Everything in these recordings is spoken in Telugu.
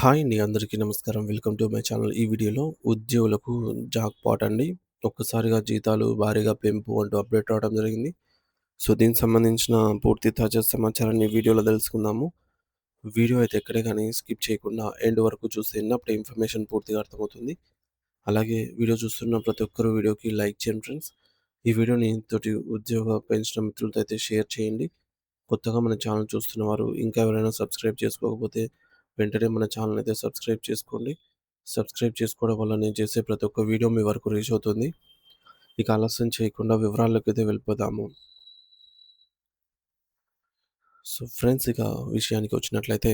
హాయ్ అండి. అందరికీ నమస్కారం. Welcome to my channel. ఈ వీడియోలో ఉద్యోగులకు జాక్‌పాట్ అండి. ఒక్కసారిగా జీతాలు భారీగా పెంపు అంటూ అప్డేట్ రావడం జరిగింది. సో, దీనికి సంబంధించిన పూర్తి తాజా సమాచారాన్ని ఈ వీడియోలో తెలుసుకుందాము. వీడియో అయితే ఎక్కడే గాని స్కిప్ చేయకుండా ఎండ్ వరకు చూస్తే అప్పుడే ఇన్ఫర్మేషన్ పూర్తిగా అర్థమవుతుంది. అలాగే వీడియో చూస్తున్న ప్రతి ఒక్కరు వీడియోకి లైక్ చేయండి ఫ్రెండ్స్. ఈ వీడియోని తోటి ఉద్యోగ పెంచిన మిత్రులతో అయితే షేర్ చేయండి. కొత్తగా మన ఛానల్ చూస్తున్న వారు ఇంకా ఎవరైనా సబ్స్క్రైబ్ చేసుకోకపోతే వెంటనే మన ఛానల్ అయితే సబ్స్క్రైబ్ చేసుకోండి. సబ్స్క్రైబ్ చేసుకోవడం వల్ల నేను చేసే ప్రతి ఒక్క వీడియో మీ వరకు రీచ్ అవుతుంది. ఇక ఆలస్యం చేయకుండా వివరాల్లోకైతే వెళ్ళిపోదాము. సో ఫ్రెండ్స్, ఇక విషయానికి వచ్చినట్లయితే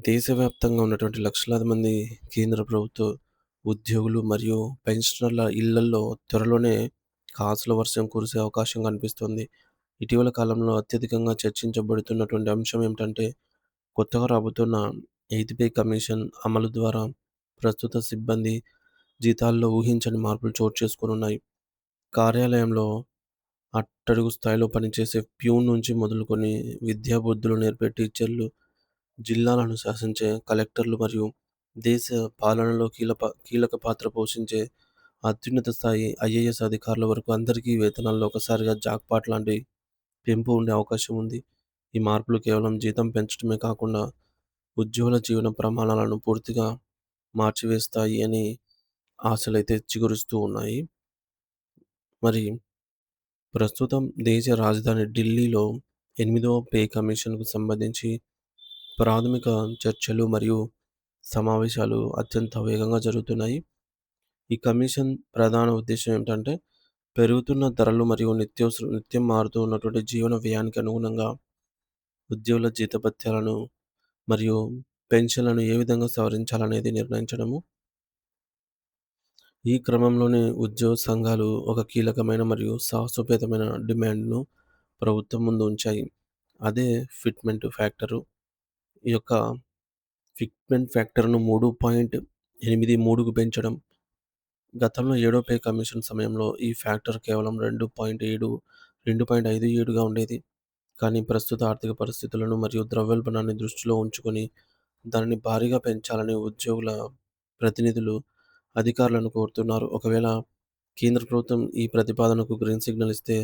దేశవ్యాప్తంగా ఉన్నటువంటి లక్షలాది మంది కేంద్ర ప్రభుత్వ ఉద్యోగులు మరియు పెన్షనర్ల ఇళ్లల్లో త్వరలోనే కాసుల వర్షం కురిసే అవకాశం కనిపిస్తుంది. ఇటీవల కాలంలో అత్యధికంగా చర్చించబడుతున్నటువంటి అంశం ఏమిటంటే కొత్తగా రాబోతున్న ఎయిత్ పే కమిషన్ అమలు ద్వారా ప్రస్తుత సిబ్బంది జీతాల్లో ఊహించని మార్పులు చోటు చేసుకోనున్నాయి. కార్యాలయంలో అట్టడుగు స్థాయిలో పనిచేసే ప్యూన్ నుంచి మొదలుకొని విద్యా బుద్ధులు నేర్పే టీచర్లు, జిల్లాలను శాసించే కలెక్టర్లు మరియు దేశ పాలనలో కీలక పాత్ర పోషించే అత్యున్నత స్థాయి ఐఏఎస్ అధికారుల వరకు అందరికీ వేతనాల్లో ఒకసారిగా జాక్‌పాట్ లాంటి పెంపు ఉండే అవకాశం ఉంది. ఈ మార్పులు కేవలం జీతం పెంచడమే కాకుండా ఉద్యోగుల జీవన ప్రమాణాలను పూర్తిగా మార్చివేస్తాయి అని ఆశలైతే చిగురిస్తూ ఉన్నాయి. మరి ప్రస్తుతం దేశ రాజధాని ఢిల్లీలో 8వ పే కమిషన్‌కు సంబంధించి ప్రాథమిక చర్చలు మరియు సమావేశాలు అత్యంత వేగంగా జరుగుతున్నాయి. ఈ కమిషన్ ప్రధాన ఉద్దేశ్యం ఏమిటంటే పెరుగుతున్న ధరలు మరియు నిత్యం మారుతూ ఉన్నటువంటి జీవన వ్యయానికి అనుగుణంగా ఉద్యోగుల జీతభత్యాలను మరియు పెన్షన్‌లను ఏ విధంగా సవరించాలనేది నిర్ణయించడము. ఈ క్రమంలోనే ఉద్యోగ సంఘాలు ఒక కీలకమైన మరియు సాహసోపేతమైన డిమాండ్‌ను ప్రభుత్వం ముందు ఉంచాయి. అదే ఫిట్‌మెంట్ ఫ్యాక్టరు. ఈ యొక్క ఫిట్‌మెంట్ ఫ్యాక్టర్‌ను 3.83కు పెంచడం. గతంలో ఏడో పే కమిషన్ సమయంలో ఈ ఫ్యాక్టర్ కేవలం 2.57గా ఉండేది. కానీ ప్రస్తుత ఆర్థిక పరిస్థితులను మరియు ద్రవ్యోల్బణాన్ని దృష్టిలో ఉంచుకొని దానిని భారీగా పెంచాలని ఉద్యోగుల ప్రతినిధులు అధికారులను కోరుతున్నారు. ఒకవేళ కేంద్ర ప్రభుత్వం ఈ ప్రతిపాదనకు గ్రీన్ సిగ్నల్ ఇస్తే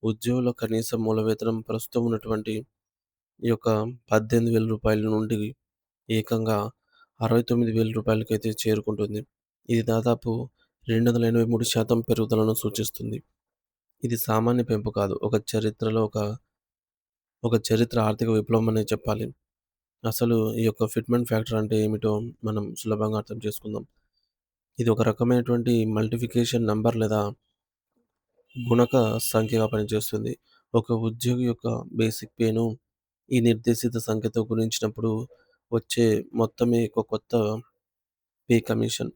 ఉద్యోగుల కనీస మూల వేతనం ప్రస్తుతం ఉన్నటువంటి ఈ యొక్క రూ. 18,000 నుండి ఏకంగా రూ. 69,000కైతే చేరుకుంటుంది. ఇది దాదాపు 283% పెరుగుదలను సూచిస్తుంది. ఇది సామాన్య పెంపు కాదు. ఒక చరిత్ర ఆర్థిక విప్లవం అనే చెప్పాలి. అసలు ఈ యొక్క ఫిట్‌మెంట్ ఫ్యాక్టర్ అంటే ఏమిటో మనం సులభంగా అర్థం చేసుకుందాం. ఇది ఒక రకమైనటువంటి మల్టిప్లికేషన్ నంబర్ లేదా గుణక సంఖ్యగా పనిచేస్తుంది. ఒక ఉద్యోగి యొక్క బేసిక్ పేను ఈ నిర్దేశిత సంఖ్యతో గుణించినప్పుడు వచ్చే మొత్తమే ఒక కొత్త పే కమిషన్.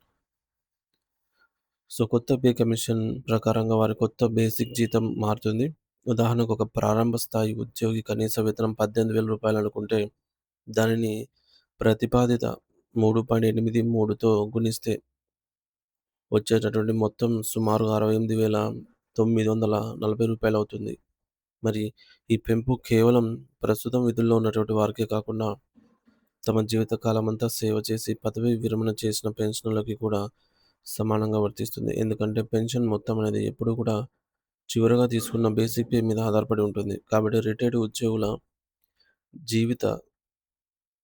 సో, కొత్త పే కమిషన్ ప్రకారంగా వారి కొత్త బేసిక్ జీతం మారుతుంది. ఉదాహరణకు ఒక ప్రారంభ స్థాయి ఉద్యోగి కనీస వేతనం రూ. 18,000 అనుకుంటే దానిని ప్రతిపాదిత 3.83తో గుణిస్తే వచ్చేటటువంటి మొత్తం సుమారుగా రూ. 68,940 అవుతుంది. మరి ఈ పెంపు కేవలం ప్రస్తుతం విధుల్లో ఉన్నటువంటి వారికే కాకుండా తమ జీవితకాలమంతా సేవ చేసి పదవీ విరమణ చేసిన పెన్షనర్లకి కూడా సమానంగా వర్తిస్తుంది. ఎందుకంటే పెన్షన్ మొత్తం అనేది ఎప్పుడూ కూడా చివరగా తీసుకున్న బేసిక్ పే మీద ఆధారపడి ఉంటుంది. కాబట్టి రిటైర్డ్ ఉద్యోగుల జీవిత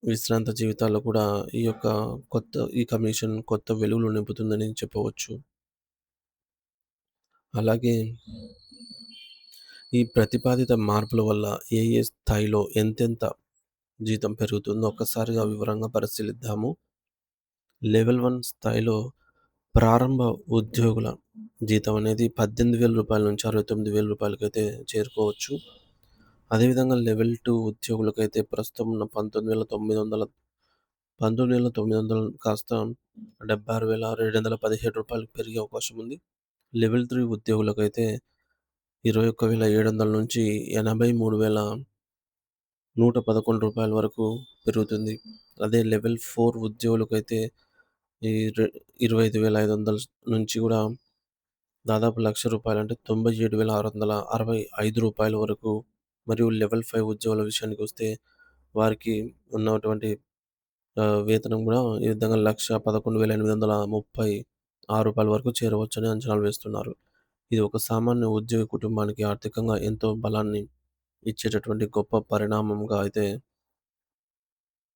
విశ్రాంత జీవితాల్లో కూడా ఈ కమిషన్ కొత్త వెలుగులు నింపుతుందని చెప్పవచ్చు. అలాగే ఈ ప్రతిపాదిత మార్పుల వల్ల ఏ ఏ స్థాయిలో ఎంతెంత జీతం పెరుగుతుందో ఒక్కసారిగా వివరంగా పరిశీలిద్దాము. లెవెల్ 1 స్థాయిలో ప్రారంభ ఉద్యోగుల జీతం అనేది రూ. 18,000 నుంచి రూ. 69,000కైతే చేరుకోవచ్చు. అదేవిధంగా లెవెల్ 2 ఉద్యోగులకైతే ప్రస్తుతం ఉన్న 19,900 కాస్త రూ. 76,217 పెరిగే అవకాశం ఉంది. లెవెల్ 3 ఉద్యోగులకైతే రూ. 21,700 నుంచి రూ. 83,111 వరకు పెరుగుతుంది. అదే లెవెల్ 4 ఉద్యోగులకైతే ఈ రె 25,500 నుంచి కూడా దాదాపు రూ. 1,00,000 అంటే రూ. 97,665 వరకు. మరియు లెవెల్ 5 ఉద్యోగుల విషయానికొస్తే వారికి ఉన్నటువంటి వేతనం గూడా ఈ విధంగా రూ. 1,11,836 వరకు చేరవచ్చని అంచనాలు వేస్తున్నారు. ఇది ఒక సామాన్య ఉద్యోగి కుటుంబానికి ఆర్థికంగా ఎంతో బలాన్ని ఇచ్చేటటువంటి గొప్ప పరిణామంగా అయితే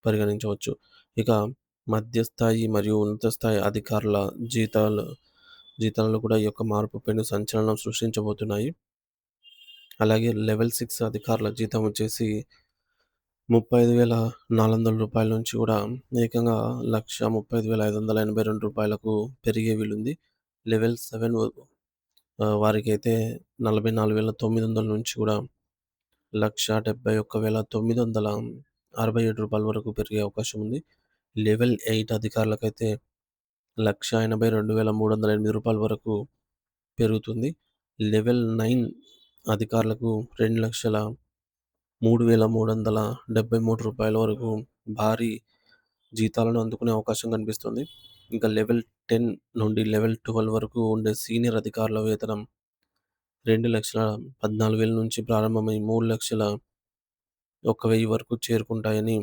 పరిగణించవచ్చు. ఇక మధ్యస్థాయి మరియు ఉన్నత స్థాయి అధికారుల జీతాల్లో కూడా ఈ యొక్క మార్పు పెను సంచలనం సృష్టించబోతున్నాయి. అలాగే లెవెల్ 6 అధికారుల జీతం వచ్చేసి రూ. 35,400 నుంచి కూడా ఏకంగా రూ. 1,35,582కు పెరిగే వీలుంది. లెవెల్ 7 వారికైతే రూ. 44,900 నుంచి కూడా రూ. 1,71,967 వరకు పెరిగే అవకాశం ఉంది. లెవెల్ 8 అధికారులకైతే రూ. 1,82,308 వరకు పెరుగుతుంది. లెవెల్ 9 అధికారులకు రూ. 2,03,373 వరకు భారీ జీతాలను అందుకునే అవకాశం కనిపిస్తుంది. ఇంకా లెవెల్ 10 నుండి లెవెల్ 12 వరకు ఉండే సీనియర్ అధికారుల వేతనం 2,14,000 నుంచి ప్రారంభమై 3,01,000 వరకు చేరుకుంటాయని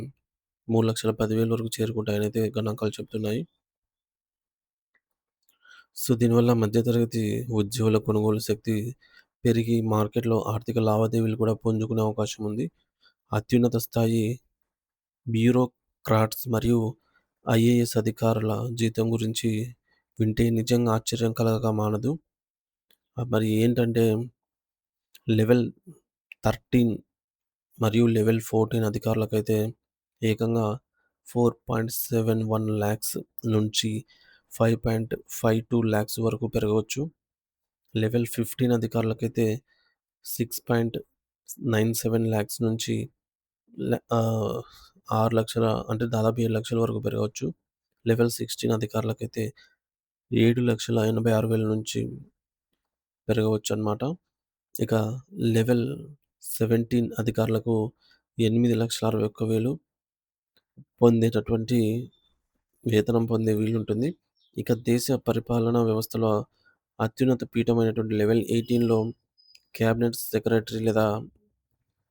3,10,000 వరకు చేరుకుంటాయని అయితే గణాంకాలు చెప్తున్నాయి. సో, దీనివల్ల మధ్యతరగతి ఉద్యోగుల కొనుగోలు శక్తి పెరిగి మార్కెట్‌లో ఆర్థిక లావాదేవీలు కూడా పుంజుకునే అవకాశం ఉంది. అత్యున్నత స్థాయి బ్యూరోక్రాట్స్ మరియు ఐఏఎస్ అధికారుల జీతం గురించి వింటే నిజంగా ఆశ్చర్యం కలగక మానదు. మరి ఏంటంటే లెవెల్ 13 మరియు లెవెల్ 14 అధికారులకైతే ఏకంగా 4.71 లాక్స్ నుంచి 5.52 లాక్స్ వరకు పెరగవచ్చు. లెవెల్ 15 అధికారులకైతే 6.97 లాక్స్ నుంచి ల ఆహ్, 6,00,000 అంటే దాదాపు 7,00,000 వరకు పెరగవచ్చు. లెవెల్ 16 అధికారులకైతే 7,86,000 నుంచి పెరగవచ్చనమాట. ఇక లెవెల్ 17 అధికారులకు 8,61,000 పొందేటటువంటి వేతనం పొందే వీలుంటుంది. ఇక దేశ పరిపాలనా వ్యవస్థలో అత్యున్నత పీఠమైనటువంటి లెవెల్ 18లో క్యాబినెట్ సెక్రటరీ లేదా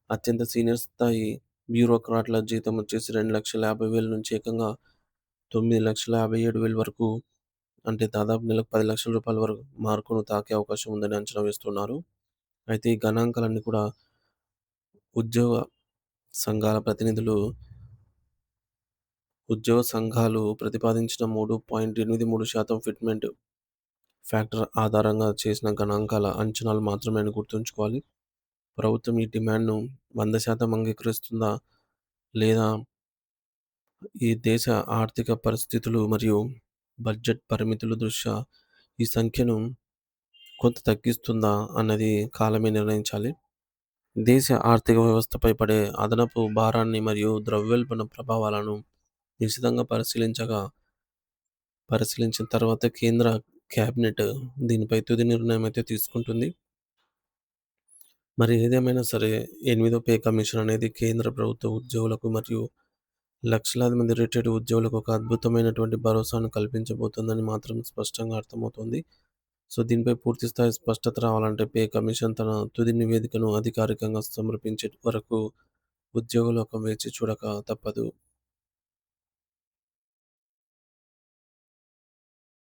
అత్యంత సీనియర్ స్థాయి బ్యూరోక్రాట్‌ల జీతం వచ్చేసి 2,50,000 నుంచి ఏకంగా 9,57,000 వరకు అంటే దాదాపు నెలకు రూ. 10,00,000 వరకు మార్కును తాకే అవకాశం ఉందని అంచనా వేస్తున్నారు. అయితే ఈ గణాంకాలన్నీ కూడా ఉద్యోగ సంఘాల ప్రతినిధులు ఉద్యోగ సంఘాలు ప్రతిపాదించిన 3.83% ఫిట్‌మెంట్ ఫ్యాక్టర్ ఆధారంగా చేసిన గణాంకాల అంచనాలు మాత్రమే అని గుర్తుంచుకోవాలి. ప్రభుత్వం ఈ డిమాండ్‌ను 100% అంగీకరిస్తుందా? లేదా ఈ దేశ ఆర్థిక పరిస్థితులు మరియు బడ్జెట్ పరిమితుల దృష్ట్యా ఈ సంఖ్యను కొంత తగ్గిస్తుందా అన్నది కాలమే నిర్ణయించాలి. దేశ ఆర్థిక వ్యవస్థపై పడే అదనపు భారాన్ని మరియు ద్రవ్యోల్బణ ప్రభావాలను నిశితంగా పరిశీలించిన తర్వాత కేంద్ర క్యాబినెట్ దీనిపై తుది నిర్ణయం అయితే తీసుకుంటుంది. మరి ఏదేమైనా సరే 8వ పే కమిషన్ అనేది కేంద్ర ప్రభుత్వ ఉద్యోగులకు మరియు లక్షలాది మంది రిటైర్డ్ ఉద్యోగులకు ఒక అద్భుతమైనటువంటి భరోసాను కల్పించబోతుందని మాత్రం స్పష్టంగా అర్థమవుతుంది. సో, దీనిపై పూర్తి స్థాయి స్పష్టత రావాలంటే పే కమిషన్ తన తుది నివేదికను అధికారికంగా సమర్పించే వరకు ఉద్యోగులు ఒక వేచి చూడక తప్పదు.